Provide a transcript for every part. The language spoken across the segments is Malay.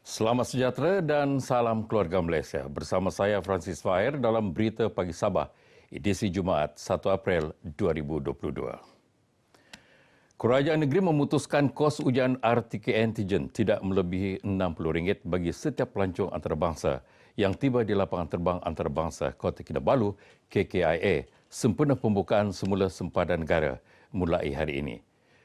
Selamat sejahtera dan salam keluarga Malaysia. Bersama saya Francis Fahir dalam Berita Pagi Sabah, edisi Jumaat 1 April 2022. Kerajaan negeri memutuskan kos ujian RTK Antigen tidak melebihi RM60 bagi setiap pelancong antarabangsa yang tiba di lapangan terbang antarabangsa Kota Kinabalu, KKIA, sempena pembukaan semula sempadan negara mulai hari ini.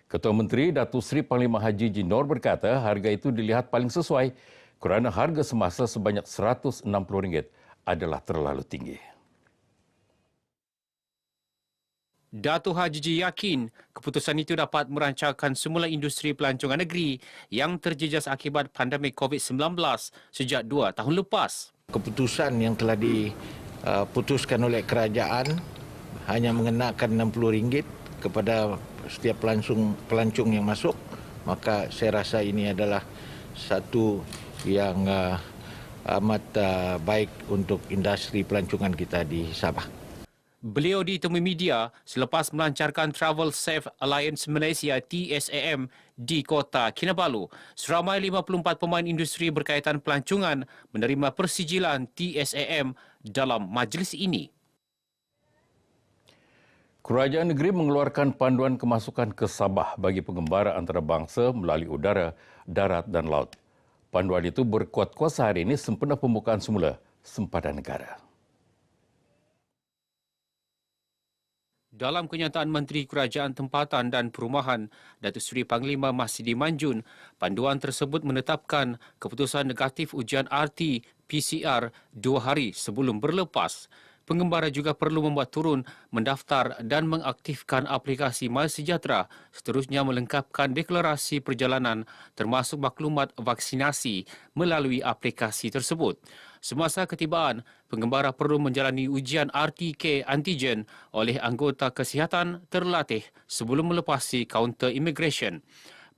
Ketua Menteri Datuk Seri Panglima Haji Jinor berkata harga itu dilihat paling sesuai kerana harga semasa sebanyak RM160 adalah terlalu tinggi. Datuk Haji Ji yakin keputusan itu dapat merancangkan semula industri pelancongan negeri yang terjejas akibat pandemik COVID-19 sejak 2 tahun lepas. Keputusan yang telah diputuskan oleh kerajaan hanya mengenakan RM60 kepada setiap pelancong yang masuk, maka saya rasa ini adalah satu yang amat baik untuk industri pelancongan kita di Sabah. Beliau ditemui media selepas melancarkan Travel Safe Alliance Malaysia TSAM di Kota Kinabalu. Seramai 54 pemain industri berkaitan pelancongan menerima persijilan TSAM dalam majlis ini. Kerajaan negeri mengeluarkan panduan kemasukan ke Sabah bagi pengembara antarabangsa melalui udara, darat dan laut. Panduan itu berkuat kuasa hari ini sempena pembukaan semula sempadan negara. Dalam kenyataan Menteri Kerajaan Tempatan dan Perumahan, Datuk Seri Panglima Mahsidi Manjun, panduan tersebut menetapkan keputusan negatif ujian RT-PCR 2 hari sebelum berlepas. Pengembara juga perlu membuat turun, mendaftar dan mengaktifkan aplikasi MySejahtera, seterusnya melengkapkan deklarasi perjalanan termasuk maklumat vaksinasi melalui aplikasi tersebut. Semasa ketibaan, pengembara perlu menjalani ujian RTK antigen oleh anggota kesihatan terlatih sebelum melepasi kaunter imigresen.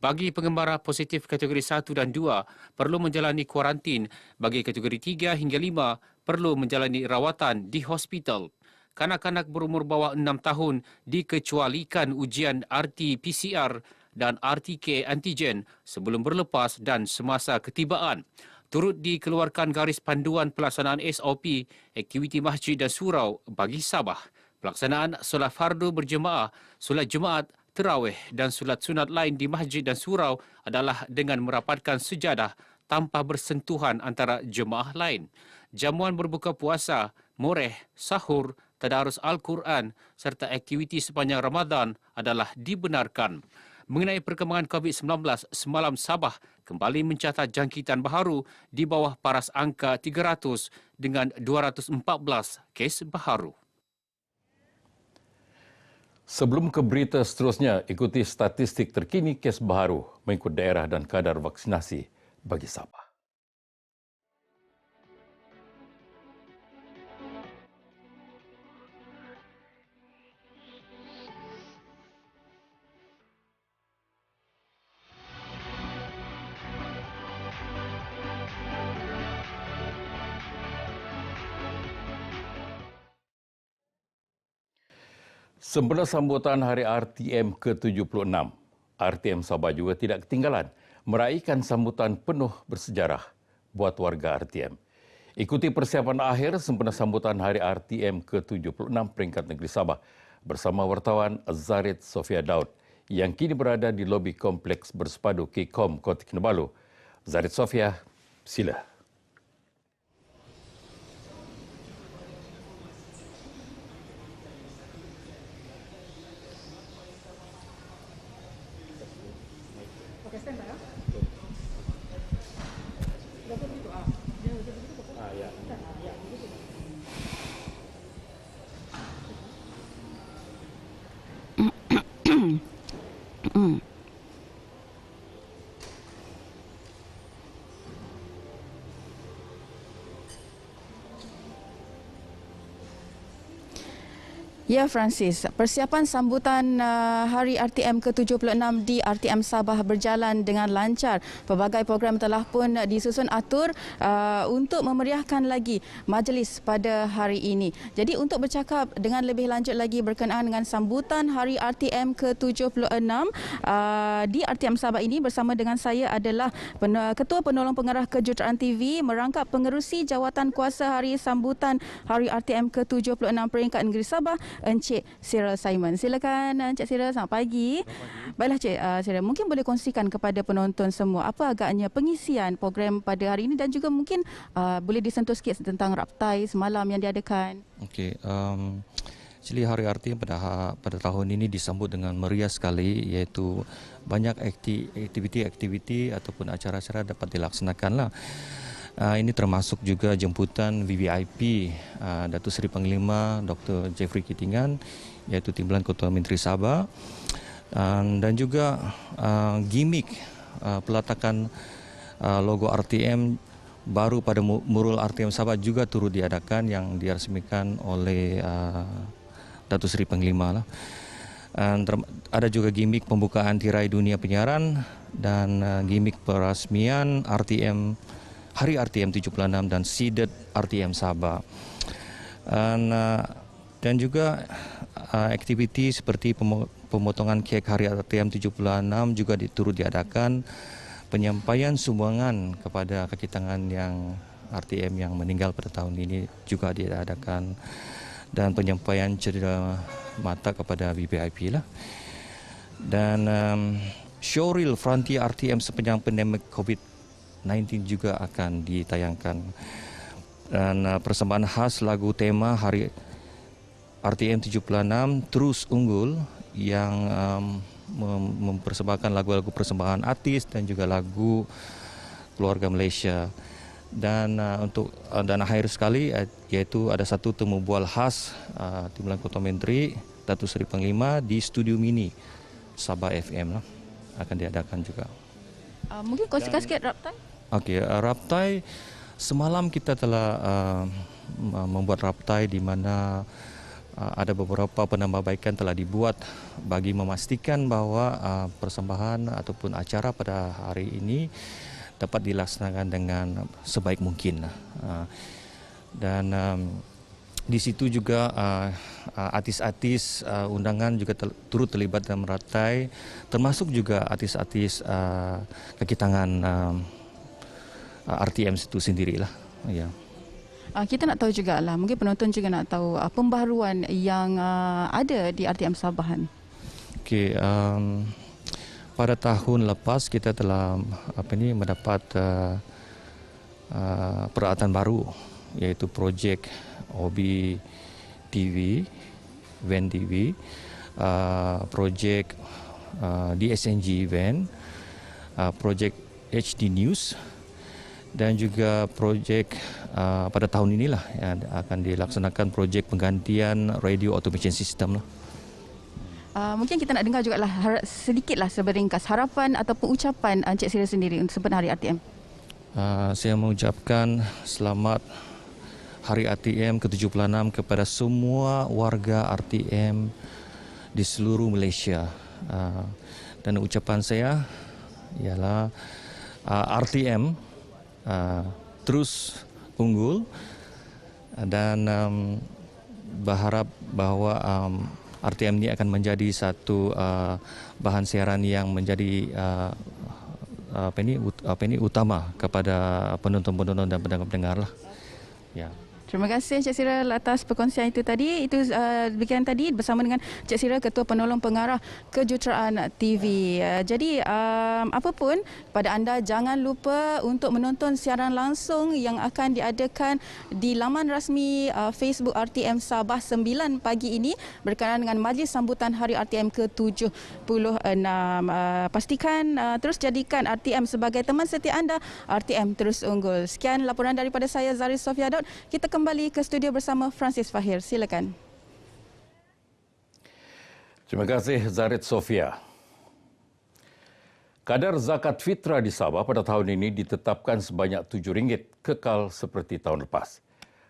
Bagi pengembara positif kategori 1 dan 2, perlu menjalani kuarantin. Bagi kategori 3 hingga 5, perlu menjalani rawatan di hospital. Kanak-kanak berumur bawah 6 tahun dikecualikan ujian RT-PCR dan RTK antigen sebelum berlepas dan semasa ketibaan. Turut dikeluarkan garis panduan pelaksanaan SOP, aktiviti masjid dan surau bagi Sabah. Pelaksanaan solat fardu berjemaah, solat Jumaat, terawih dan solat sunat lain di masjid dan surau adalah dengan merapatkan sejadah tanpa bersentuhan antara jemaah lain. Jamuan berbuka puasa, moreh, sahur, tadarus Al-Quran serta aktiviti sepanjang Ramadan adalah dibenarkan. Mengenai perkembangan COVID-19, semalam Sabah kembali mencatat jangkitan baharu di bawah paras angka 300 dengan 214 kes baharu. Sebelum ke berita seterusnya, ikuti statistik terkini kes baharu mengikut daerah dan kadar vaksinasi bagi Sabah. Sempena sambutan Hari RTM ke-76, RTM Sabah juga tidak ketinggalan meraihkan sambutan penuh bersejarah buat warga RTM. Ikuti persiapan akhir sempena sambutan Hari RTM ke-76 peringkat negeri Sabah bersama wartawan Zarid Sofia Daud yang kini berada di lobi kompleks bersepadu KCOM Kota Kinabalu. Zarid Sofia, sila. Ya, Francis, persiapan sambutan Hari RTM ke-76 di RTM Sabah berjalan dengan lancar. Pelbagai program telah pun disusun atur untuk memeriahkan lagi majlis pada hari ini. Jadi untuk bercakap dengan lebih lanjut lagi berkenaan dengan sambutan Hari RTM ke-76 di RTM Sabah ini, bersama dengan saya adalah Ketua Penolong Pengarah Kejuruteraan TV merangkap pengerusi jawatan kuasa hari sambutan Hari RTM ke-76 peringkat negeri Sabah, Encik Cyril Simon. Silakan Encik Cyril, selamat pagi. Baiklah Encik Cyril, mungkin boleh kongsikan kepada penonton semua apa agaknya pengisian program pada hari ini dan juga mungkin boleh disentuh sikit tentang raptai semalam yang diadakan. Okey, actually Hari RTM pada tahun ini disambut dengan meriah sekali, iaitu banyak aktiviti ataupun acara-acara dapat dilaksanakan lah. Ini termasuk juga jemputan VVIP Datuk Seri Panglima Dr. Jeffrey Kitingan, iaitu Timbalan Ketua Menteri Sabah, dan juga gimmick pelatakan logo RTM baru pada mural RTM Sabah juga turut diadakan yang dirasmikan oleh Datuk Seri Panglima lah. Ada juga gimmick pembukaan tirai dunia penyiaran dan gimmick perasmian RTM Hari RTM 76 dan Seeded RTM Sabah. Dan juga aktiviti seperti pemotongan kek Hari RTM 76 juga turut diadakan. Penyampaian sumbangan kepada kaki tangan yang RTM yang meninggal pada tahun ini juga diadakan, dan penyampaian cerita mata kepada VVIP lah. Dan showreel Frontier RTM sepanjang pandemik COVID-19 juga akan ditayangkan, dan persembahan khas lagu tema Hari RTM 76 terus unggul yang mempersembahkan lagu-lagu persembahan artis dan juga lagu keluarga Malaysia. Dan dan akhir sekali iaitu ada satu temu bual khas Timbalan Ketua Menteri Datuk Seri Panglima di studio mini Sabah FM lah, akan diadakan juga. Mungkin kongsikan sikit raptai. Okey, raptai semalam kita telah membuat raptai di mana ada beberapa penambahbaikan telah dibuat bagi memastikan bahawa persembahan ataupun acara pada hari ini dapat dilaksanakan dengan sebaik mungkin. Dan di situ juga artis-artis undangan juga turut terlibat dalam raptai, termasuk juga artis-artis kaki tangan RTM itu sendirilah. Ya. Kita nak tahu juga lah, mungkin penonton juga nak tahu pembaharuan yang ada di RTM Sabahan. Okey, pada tahun lepas kita telah mendapat peralatan baru, iaitu projek OB TV, Van TV, projek DSNG Van, projek HD News, dan juga projek pada tahun inilah yang akan dilaksanakan projek penggantian radio automation system lah. Mungkin kita nak dengar juga lah sedikitlah seberingkas harapan ataupun ucapan Encik Cyril sendiri untuk sempena Hari RTM. Saya mengucapkan selamat Hari RTM ke-76 kepada semua warga RTM di seluruh Malaysia. Dan ucapan saya ialah RTM terus unggul, dan berharap bahawa RTM ini akan menjadi satu bahan siaran yang menjadi utama kepada penonton-penonton dan pendengar-pendengar lah. Ya. Terima kasih Encik Cyril atas perkongsian itu tadi. Itu demikian tadi bersama dengan Encik Cyril, Ketua Penolong Pengarah Kejuruteraan TV. Jadi apapun pada anda, jangan lupa untuk menonton siaran langsung yang akan diadakan di laman rasmi Facebook RTM Sabah 9 pagi ini berkenaan dengan majlis sambutan Hari RTM ke-76. Pastikan terus jadikan RTM sebagai teman setia anda. RTM terus unggul. Sekian laporan daripada saya, Zaris Sofia Daud. Kita kembali ke studio bersama Francis Fahir. Silakan. Terima kasih Zarit Sofia. Kadar zakat fitrah di Sabah pada tahun ini ditetapkan sebanyak RM7, kekal seperti tahun lepas.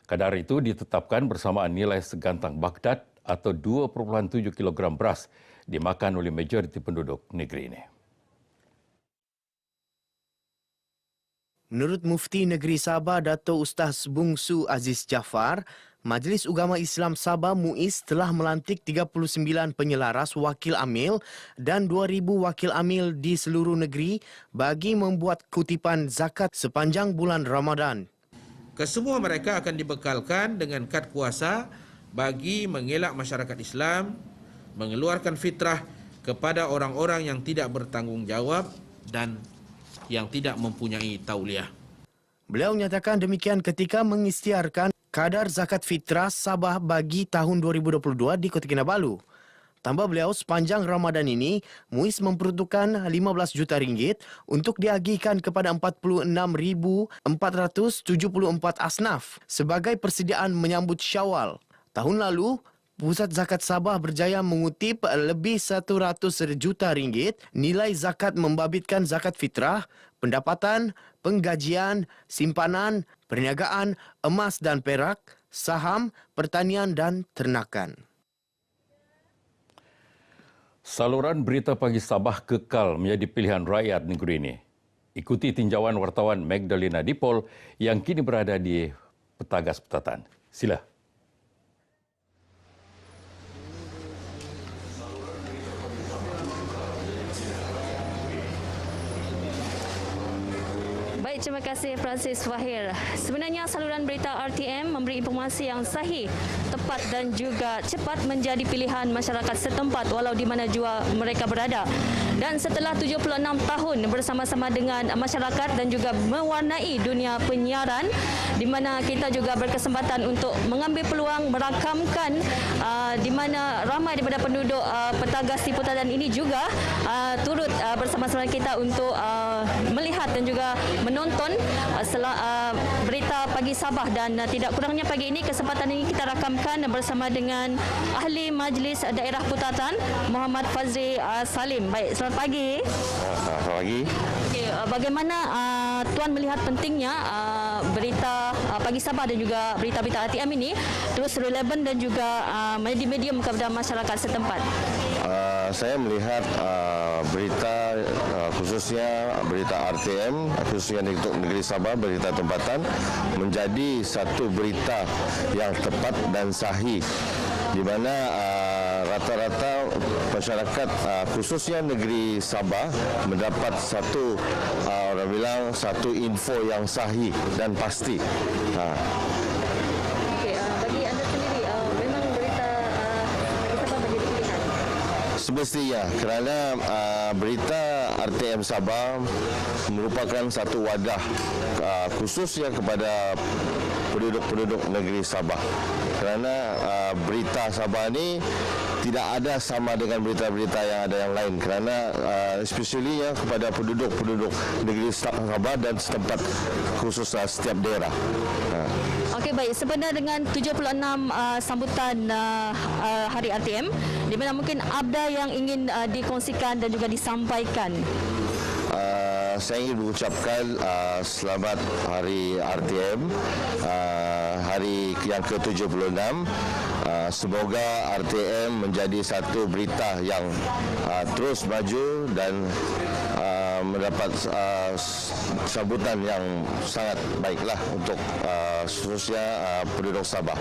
Kadar itu ditetapkan bersamaan nilai segantang Baghdad atau 2.7 kilogram beras dimakan oleh majoriti penduduk negeri ini. Menurut Mufti Negeri Sabah Dato' Ustaz Bungsu Aziz Jaafar, Majlis Ugama Islam Sabah MUIS telah melantik 39 penyelaras wakil amil dan 2,000 wakil amil di seluruh negeri bagi membuat kutipan zakat sepanjang bulan Ramadan. Kesemua mereka akan dibekalkan dengan kad kuasa bagi mengelak masyarakat Islam, mengeluarkan fitrah kepada orang-orang yang tidak bertanggungjawab dan yang tidak mempunyai tauliah. Beliau menyatakan demikian ketika mengisytiharkan kadar zakat fitrah Sabah bagi tahun 2022 di Kota Kinabalu. Tambah beliau, sepanjang Ramadan ini, MUIS memperuntukkan 15 juta ringgit untuk diagihkan kepada 46,474 asnaf sebagai persediaan menyambut Syawal. Tahun lalu, Pusat Zakat Sabah berjaya mengutip lebih 100 juta ringgit nilai zakat membabitkan zakat fitrah, pendapatan, penggajian, simpanan, perniagaan, emas dan perak, saham, pertanian dan ternakan. Saluran berita pagi Sabah kekal menjadi pilihan rakyat negeri ini. Ikuti tinjauan wartawan Magdalena Dipol yang kini berada di Petagas Petatan. Sila. Baik, terima kasih Francis Fahir. Sebenarnya saluran berita RTM memberi informasi yang sahih, tepat dan juga cepat menjadi pilihan masyarakat setempat walau di mana jua mereka berada. Dan setelah 76 tahun bersama-sama dengan masyarakat dan juga mewarnai dunia penyiaran, di mana kita juga berkesempatan untuk mengambil peluang merakamkan di mana ramai daripada penduduk Petagas di Putadan ini juga turut bersama-sama kita untuk melihat dan juga menonton berita pagi Sabah. Dan tidak kurangnya pagi ini kesempatan ini kita rakamkan bersama dengan Ahli Majlis Daerah Putatan Muhammad Fazri Salim. Baik, selamat pagi. Selamat pagi. Okay, bagaimana Tuan melihat pentingnya berita pagi Sabah dan juga berita-berita RTM ini terus relevan dan juga menjadi medium kepada masyarakat setempat? Saya melihat berita khususnya berita RTM, khususnya untuk negeri Sabah, berita tempatan menjadi satu berita yang tepat dan sahih, di mana rata-rata masyarakat khususnya negeri Sabah mendapat satu orang bilang satu info yang sahih dan pasti. Bagi anda sendiri, memang berita Sabah menjadi pilihan? Semestinya, kerana berita RTM Sabah merupakan satu wadah khususnya kepada penduduk-penduduk negeri Sabah. Kerana berita Sabah ini tidak ada sama dengan berita-berita yang ada yang lain. Kerana especially kepada penduduk-penduduk negeri Sabah dan setempat khusus setiap daerah. Okey, baik. Sebenarnya dengan 76 sambutan Hari RTM, di mana mungkin ada yang ingin dikongsikan dan juga disampaikan? Saya ingin mengucapkan selamat Hari RTM, hari yang ke-76. Semoga RTM menjadi satu berita yang terus maju dan mendapat sambutan yang sangat baiklah untuk khususnya penduduk Sabah.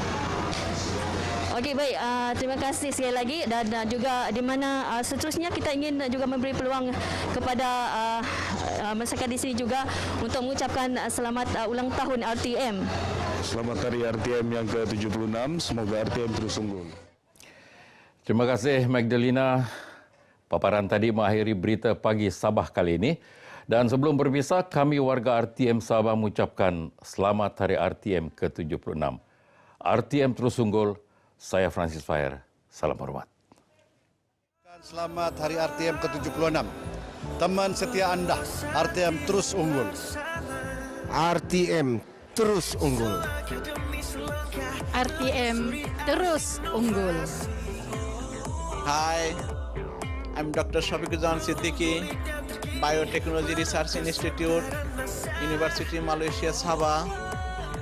Okey, baik. Terima kasih sekali lagi, dan juga di mana seterusnya kita ingin juga memberi peluang kepada masyarakat di sini juga untuk mengucapkan selamat ulang tahun RTM. Selamat Hari RTM yang ke-76. Semoga RTM terus unggul. Terima kasih Magdalena. Paparan tadi mengakhiri berita pagi Sabah kali ini. Dan sebelum berpisah, kami warga RTM Sabah mengucapkan selamat Hari RTM ke-76. RTM terus unggul. Saya Francis Fahir. Salam hormat. Selamat Hari RTM ke-76. Teman setia anda, RTM terus unggul. RTM terus unggul. RTM terus unggul. Hi, I'm Dr. Shafiquzzan Siddiqui, Biotechnology Research Institute, University Malaysia Sabah,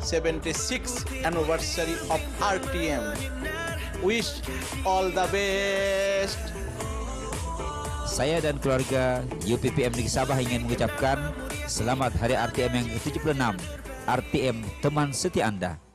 76th anniversary of RTM. wish all the best. Saya dan keluarga UPPM Negeri Sabah ingin mengucapkan selamat Hari RTM yang ke-76. RTM teman setia Anda.